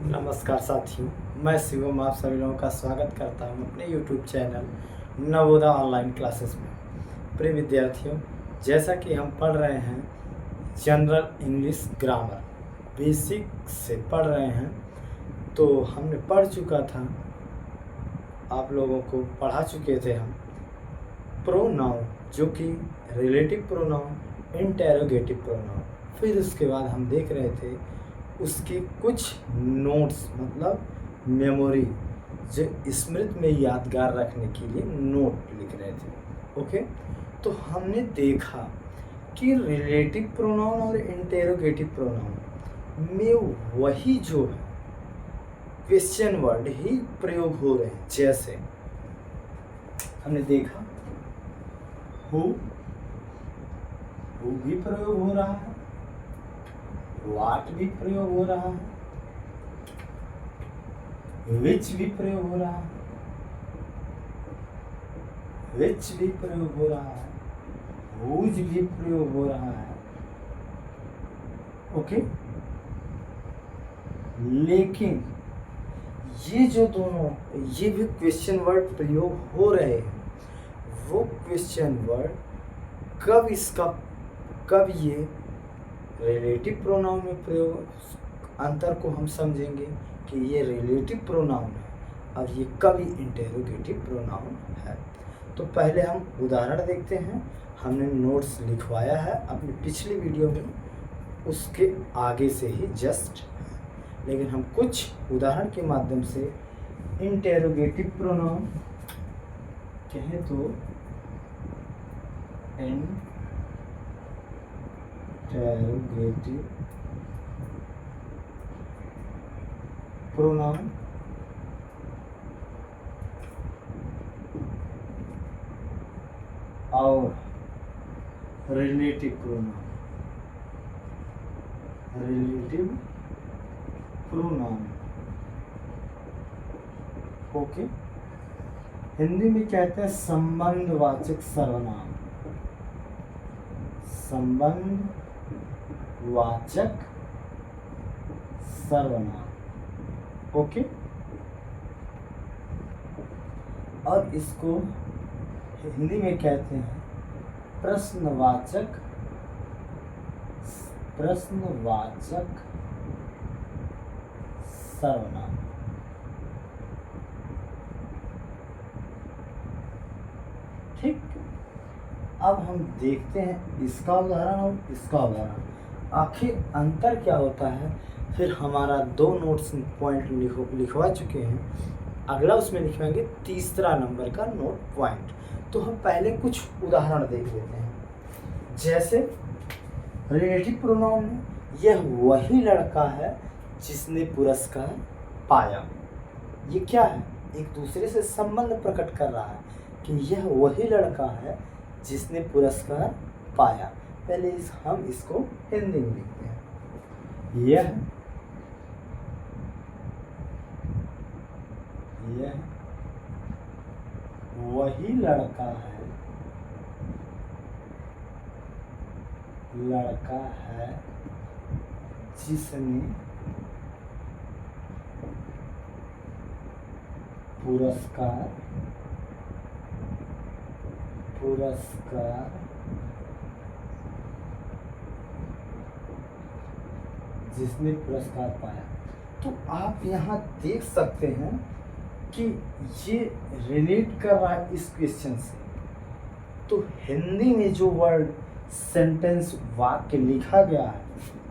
नमस्कार साथियों, मैं शिवम आप सभी लोगों का स्वागत करता हूं अपने YouTube channel Navodaya online classes में। प्रिय विद्यार्थियों, जैसा कि हम पढ़ रहे हैं जनरल इंग्लिश ग्रामर, बेसिक से पढ़ रहे हैं, तो हमने पढ़ चुका था, आप लोगों को पढ़ा चुके थे हम प्रोनाउन, जो कि रिलेटिव प्रोनाउन, इंटेरोगेटिव प्रोनाउन। फिर उसके बाद हम देख रहे थे उसके कुछ नोट्स, मतलब मेमोरी, जो स्मृति में यादगार रखने के लिए नोट लिख रहे थे। ओके, तो हमने देखा कि रिलेटिव प्रोनाउन और इंटेरोगेटिव प्रोनाउन में वही जो है क्वेश्चन वर्ड ही प्रयोग हो रहे हैं। जैसे हमने देखा हु भी प्रयोग हो रहा है, वाट भी प्रयोग हो रहा है, विच भी प्रयोग हो रहा है, विच भी प्रयोग हो रहा है, हुज भी प्रयोग हो रहा है। ओके, लेकिन ये जो दोनों ये भी क्वेश्चन वर्ड प्रयोग हो रहे हैं, वो क्वेश्चन वर्ड कब ये रिलेटिव प्रोनाउन में प्रयोग, अंतर को हम समझेंगे कि ये रिलेटिव प्रोनाउन है और ये कभी इंटेरोगेटिव प्रोनाउन है। तो पहले हम उदाहरण देखते हैं। हमने नोट्स लिखवाया है अपनी पिछली वीडियो में, उसके आगे से ही जस्ट, लेकिन हम कुछ उदाहरण के माध्यम से इंटेरोगेटिव प्रोनाउन कहें तो इंटेरोगेटिव प्रोनाउन और रिलेटिव प्रोनाउन। ओके, हिंदी में कहते हैं संबंधवाचक सर्वनाम, संबंधवाचक सर्वनाम। ओके, और इसको हिंदी में कहते हैं प्रश्नवाचक सर्वनाम। ठीक, अब हम देखते हैं इसका उदाहरण और इसका उदाहरण, आखिर अंतर क्या होता है। फिर हमारा 2 नोट्स पॉइंट लिखवा चुके हैं, अगला उसमें लिखवाएंगे तीसरा नंबर का नोट पॉइंट। तो हम पहले कुछ उदाहरण देख लेते हैं। जैसे रिलेटिव प्रोनाउन में यह वही लड़का है जिसने पुरस्कार पाया। ये क्या है, एक दूसरे से संबंध प्रकट कर रहा है कि यह वही लड़का है जिसने पुरस्कार पाया। पहले हम इसको हिंदी में लिखते हैं। यह वही लड़का है जिसने पुरस्कार पाया। तो आप यहाँ देख सकते हैं कि ये रिलेट कर रहा है इस क्वेश्चन से। तो हिंदी में जो वर्ड सेंटेंस वाक्य लिखा गया है,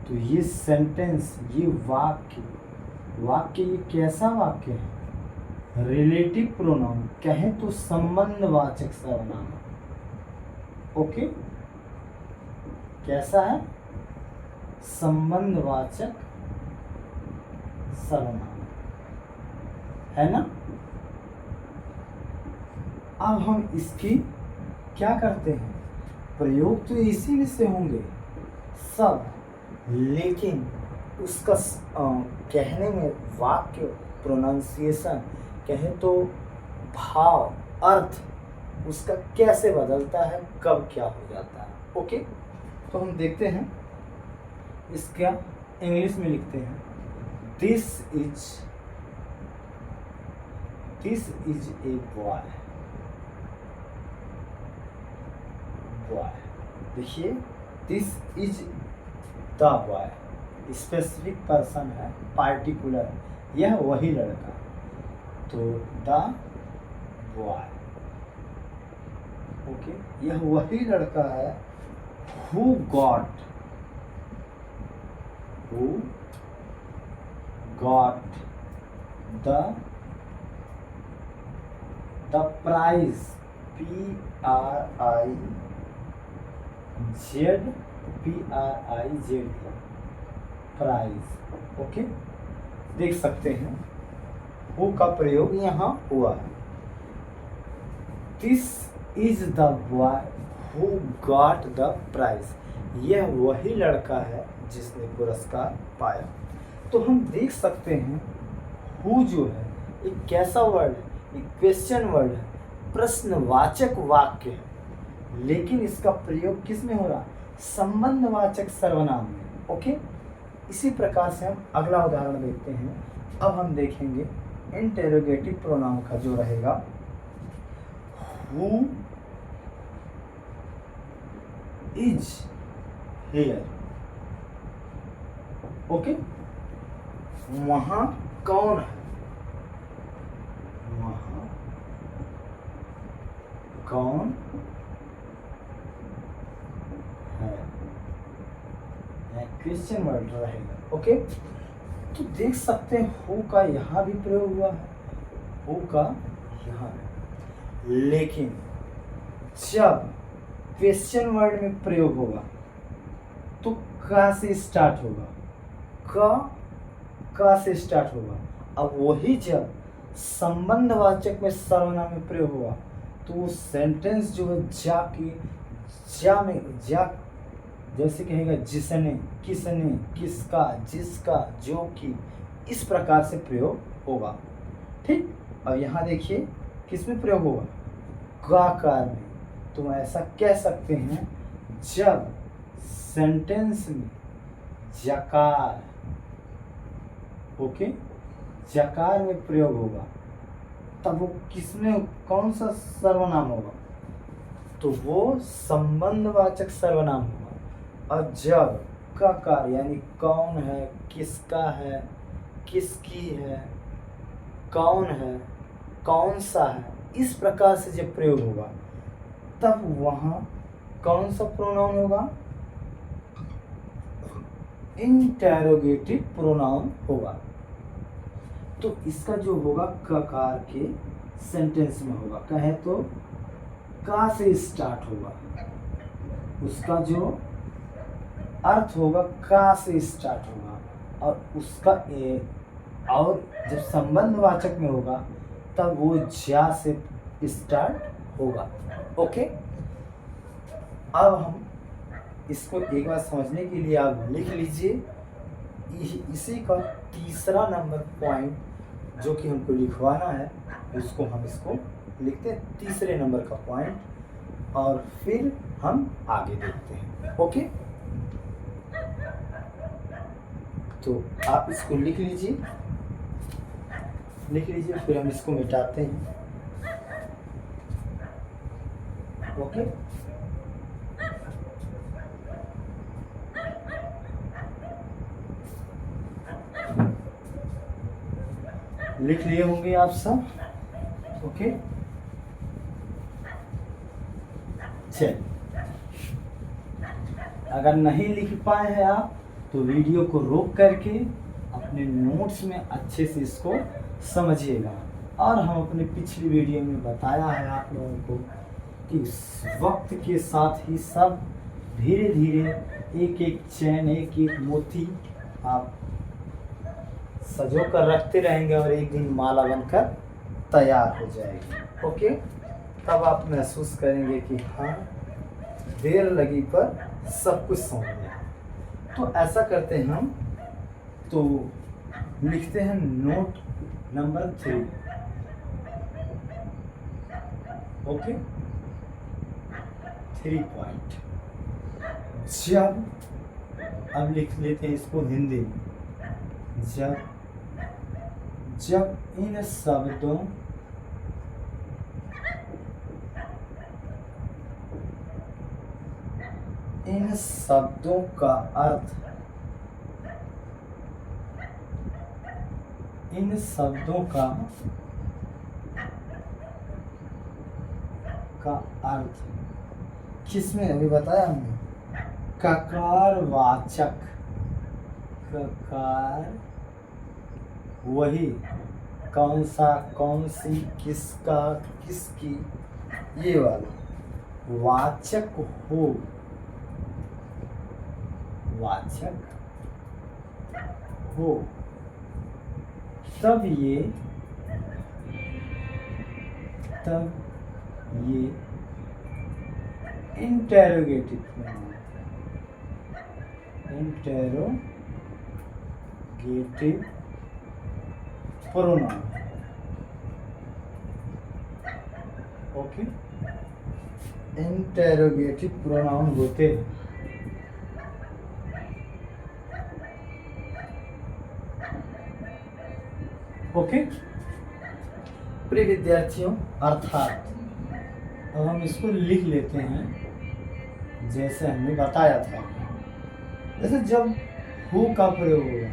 तो ये सेंटेंस, ये वाक्य ये कैसा वाक्य है, रिलेटिव प्रोनाउन, कहें तो संबंधवाचक सर्वनाम। ओके, कैसा है, संबंधवाचक सर्वनाम है ना। अब हम इसकी क्या करते हैं, प्रयोग तो इसी में से होंगे सब, लेकिन उसका कहने में वाक्य, प्रोनाउंसिएशन, कहें तो भाव, अर्थ उसका कैसे बदलता है, कब क्या हो जाता है। ओके, तो हम देखते हैं, इसका इंग्लिश में लिखते हैं दिस इज ए बॉय। देखिए, this is the boy, specific person है, पार्टिकुलर, यह वही लड़का। तो द बॉय, ओके, यह वही लड़का है who got the prize, prize, prize. Okay, देख सकते हैं हु का प्रयोग यहाँ हुआ है। This is the boy who got the prize, यह वही लड़का है जिसने पुरस्कार पाया। तो हम देख सकते हैं हु जो है एक कैसा वर्ड है, एक क्वेश्चन वर्ड है, प्रश्नवाचक वाक्य है, लेकिन इसका प्रयोग किस में हो रहा है? संबंधवाचक सर्वनाम में। ओके, इसी प्रकार से हम अगला उदाहरण देखते हैं। अब हम देखेंगे इंटेरोगेटिव प्रोनाउन का जो रहेगा, हु इज हियर। ओके, वहां कौन है? वहां कौन है? क्वेश्चन वर्ड रहेगा। ओके, तो देख सकते हैं हु का यहां भी प्रयोग हुआ है, हु का यहां भी, लेकिन जब क्वेश्चन वर्ड में प्रयोग होगा तो का से स्टार्ट होगा, का से स्टार्ट होगा। अब वही जब संबंधवाचक में सर्वनाम में प्रयोग होगा तो वो सेंटेंस जो है जा में जैसे कहेगा जिसने, किसने, किसका, जिसका, जो कि, इस प्रकार से प्रयोग होगा। ठीक, अब यहाँ देखिए किस में प्रयोग होगा? कार में। तो ऐसा कह सकते हैं जब सेंटेंस में जकार, ओके, जकार में प्रयोग होगा तब वो किसमें, कौन सा सर्वनाम होगा? तो वो संबंधवाचक सर्वनाम होगा। और जब ककार यानी कौन है, किसका है, किसकी है, कौन है, कौन सा है, इस प्रकार से जब प्रयोग होगा तब वहाँ कौन सा प्रोनाउन होगा? इंटेरोगेटिव प्रोनाउन होगा। तो इसका जो होगा ककार के सेंटेंस में होगा, कहे तो का से स्टार्ट होगा, उसका जो अर्थ होगा का से स्टार्ट होगा, और उसका और जब संबंधवाचक में होगा तब वो जा से स्टार्ट होगा। ओके, अब हम इसको एक बार समझने के लिए आप लिख लीजिए। इसी का तीसरा नंबर पॉइंट जो कि हमको लिखवाना है उसको हम इसको लिखते हैं, तीसरे नंबर का पॉइंट, और फिर हम आगे देखते हैं। ओके, तो आप इसको लिख लीजिए, फिर हम इसको मिटाते हैं। ओके, लिख लिए होंगे आप सब। ओके, चलिए, अगर नहीं लिख पाए हैं आप तो वीडियो को रोक करके अपने नोट्स में अच्छे से इसको समझिएगा। और हम अपने पिछली वीडियो में बताया है आप लोगों को कि वक्त के साथ ही सब धीरे धीरे एक एक चैन, एक एक मोती आप सजो कर रखते रहेंगे और एक दिन माला बनकर तैयार हो जाएगी। ओके, तब आप महसूस करेंगे कि हाँ, देर लगी पर सब कुछ समझ में। तो ऐसा करते हैं हम, तो लिखते हैं नोट नंबर 3। Okay, 3 point. जब, अब लिख लेते हैं इसको हिंदी में, जब जब इन शब्दों का अर्थ किसमें अभी बताया हमने, ककारवाचक, वही कौन सा, कौन सी, किसका, किसकी, ये वाला वाचक हो तब ये interrogative pronoun. Okay, interrogative pronoun होते हैं। ओके प्रिय विद्यार्थियों, अर्थात अब हम इसको लिख लेते हैं जैसे हमने बताया था। जैसे जब हु का प्रयोग होगा,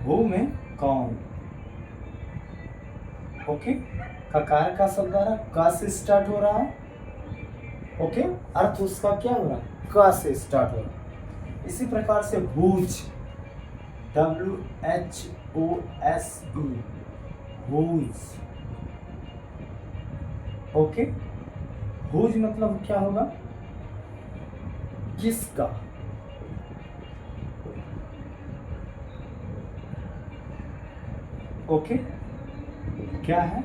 हु में कौन। ओके, ककार का शब्द आ रहा, का से स्टार्ट हो रहा है। ओके, अर्थ उसका क्या हो रहा, का से स्टार्ट हो रहा। इसी प्रकार से whose, WHOSE, whose. Okay, whose मतलब क्या होगा, किसका। ओके, क्या है,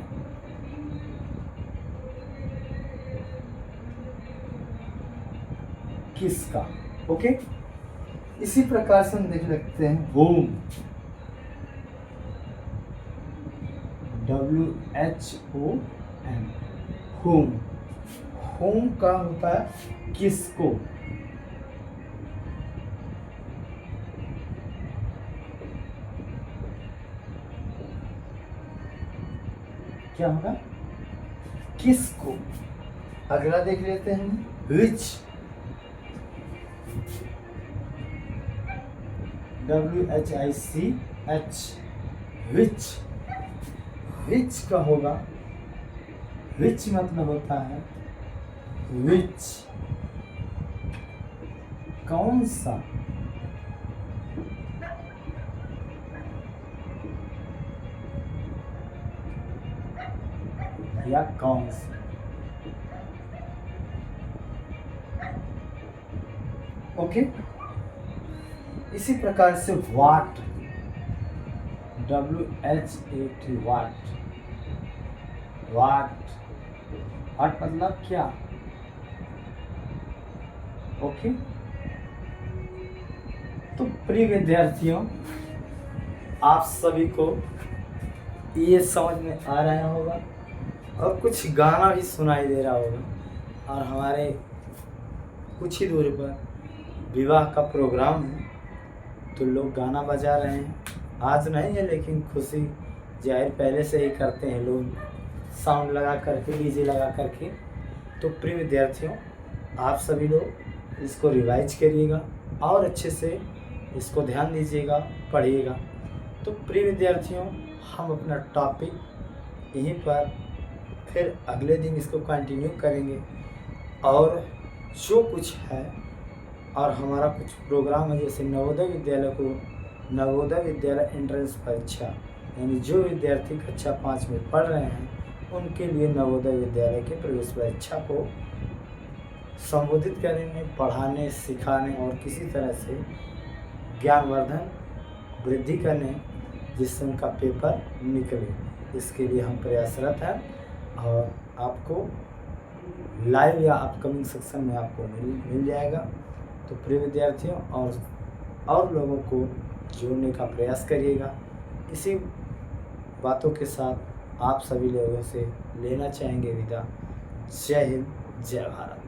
किसका। ओके, इसी प्रकार से हम देख सकते हैं होम, WHOM, होम। होम का होता है किसको। क्या होगा, किसको। अगला देख लेते हैं which, WHICH, which का होगा, which मतलब होता है which, कौन सा। या कौन सा। ओके, इसी प्रकार से वाट, WHAT, वाट मतलब क्या। ओके, तो प्रिय विद्यार्थियों, आप सभी को ये समझ में आ रहा होगा और कुछ गाना भी सुनाई दे रहा होगा। और हमारे कुछ ही दूरी पर विवाह का प्रोग्राम है, तो लोग गाना बजा रहे हैं। आज नहीं है, लेकिन खुशी जाहिर पहले से ही करते हैं लोग, साउंड लगा करके, डीजे लगा करके। तो प्रिय विद्यार्थियों, आप सभी लोग इसको रिवाइज करिएगा और अच्छे से इसको ध्यान दीजिएगा, पढ़िएगा। तो प्रिय विद्यार्थियों, हम अपना टॉपिक यहीं पर फिर अगले दिन इसको कंटिन्यू करेंगे। और जो कुछ है, और हमारा कुछ प्रोग्राम है, जैसे नवोदय विद्यालय एंट्रेंस परीक्षा, यानी जो विद्यार्थी कक्षा 5 में पढ़ रहे हैं उनके लिए नवोदय विद्यालय की प्रवेश परीक्षा को संबोधित करने, पढ़ाने, सिखाने और किसी तरह से ज्ञानवर्धन वृद्धि करने, जिससे उनका पेपर निकले, इसके लिए हम प्रयासरत हैं। और आपको लाइव या अपकमिंग सेक्शन में आपको मिल जाएगा। तो प्रिय विद्यार्थियों, और लोगों को जोड़ने का प्रयास करिएगा। इसी बातों के साथ आप सभी लोगों से लेना चाहेंगे विदा। जय हिंद, जय भारत।